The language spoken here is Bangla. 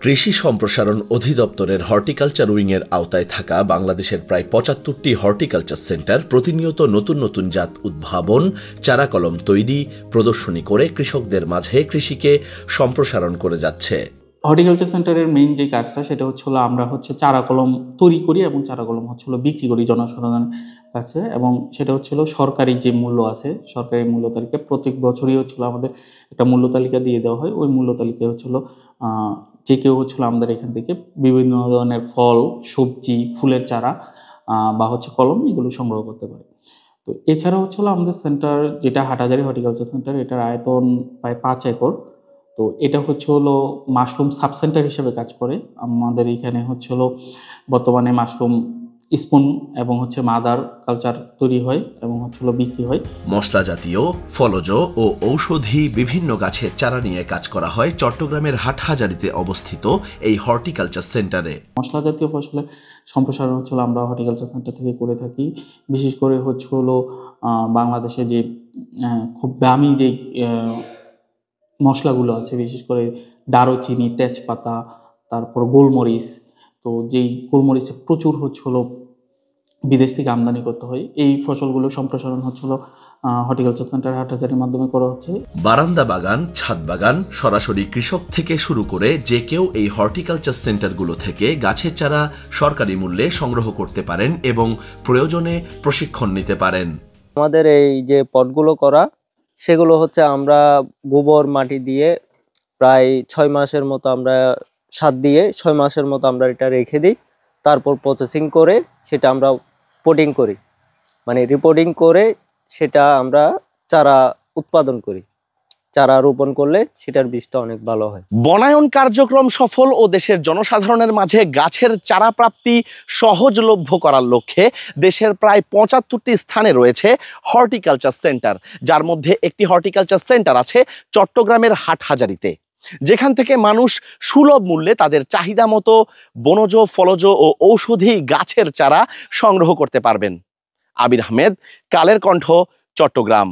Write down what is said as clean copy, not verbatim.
কৃষি সম্প্রসারণ অধিদপ্তরের হর্টিকালচার উইংয়ের আওতায় থাকা বাংলাদেশের প্রায় ৭৫টি হর্টিকালচার সেন্টার প্রতিনিয়ত নতুন নতুন জাত উদ্ভাবন, চারা কলম তৈরি, প্রদর্শনী করে কৃষকদের মাঝে কৃষিকে সম্প্রসারণ করে যাচ্ছে। হর্টিকালচার সেন্টারের মেইন যে কাজটা সেটা হলো আমরা চারা কলম তৈরি করি এবং চারা কলম বিক্রি করি জনসাধারণের কাছে, এবং সেটা সরকারি যে মূল্য আছে, সরকারি মূল্য তালিকা প্রত্যেক বছরই আমাদের একটা মূল্য তালিকা দিয়ে দেওয়া হয়। ওই মূল্য তালিকায় যে কেউ আমাদের এখান থেকে বিভিন্ন ধরনের ফল, সবজি, ফুলের চারা বা কলম এগুলো সংগ্রহ করতে পারে। তো এছাড়া আমাদের সেন্টার যেটা হাটহাজারী হর্টিকালচার সেন্টার, এটার আয়তন প্রায় ৫ একর। তো এটা মাশরুম সাব সেন্টার হিসেবে কাজ করে। আমাদের এখানে বর্তমানে মাশরুম স্পুন এবং মাদার কালচার তৈরি হয় এবং বিক্রি হয়। মশলা জাতীয়, ফলজ ও ঔষধি বিভিন্ন গাছের চারা নিয়ে কাজ করা হয় চট্টগ্রামের হাটহাজারীতে অবস্থিত এই হর্টিকালচার সেন্টারে। মশলা জাতীয় ফসলের সম্প্রসারণ আমরা হর্টিকালচার সেন্টার থেকে করে থাকি। বিশেষ করে বাংলাদেশে যে খুব দামি যে মশলাগুলো আছে, বিশেষ করে দারুচিনি, তেজপাতা, তারপর গোলমরিচ। তো যেই গোলমরিচে প্রচুর বিদেশ থেকে আমদানি করতে হয়, এই ফসলগুলো সম্প্রসারণ হর্টিকালচার সেন্টার হাটহাজারীর মাধ্যমে করা হচ্ছে। বারান্দা বাগান, ছাদ বাগান, সরাসরি কৃষক থেকে শুরু করে যে কেউ এই হর্টিকালচার সেন্টারগুলো থেকে গাছের চারা সরকারি মূল্যে সংগ্রহ করতে পারেন এবং প্রয়োজনে প্রশিক্ষণ নিতে পারেন। আমাদের এই যে পটগুলো করা, সেগুলো আমরা গোবর মাটি দিয়ে প্রায় 6 মাসের মতো আমরা সার দিয়ে 6 মাসের মতো আমরা এটা রেখে দিই। তারপর প্রসেসিং করে সেটা আমরা পটিং করি, মানে রিপোর্টিং করে সেটা আমরা চারা উৎপাদন করি। চারা রোপণ করলে সেটার বীজটা অনেক ভালো হয়। বনায়ন কার্যক্রম সফল ও দেশের জনসাধারণের মাঝে গাছের চারা প্রাপ্তি সহজলভ্য করার লক্ষ্যে দেশের প্রায় ৭৫টি স্থানে রয়েছে হর্টিকালচার সেন্টার, যার মধ্যে একটি হর্টিকালচার সেন্টার আছে চট্টগ্রামের হাটহাজারীতে, যেখান থেকে মানুষ সুলভ মূল্যে তাদের চাহিদা মতো বনজ, ফলজ ও ঔষধি গাছের চারা সংগ্রহ করতে পারবেন। আবির আহমেদ, কালের কণ্ঠ, চট্টগ্রাম।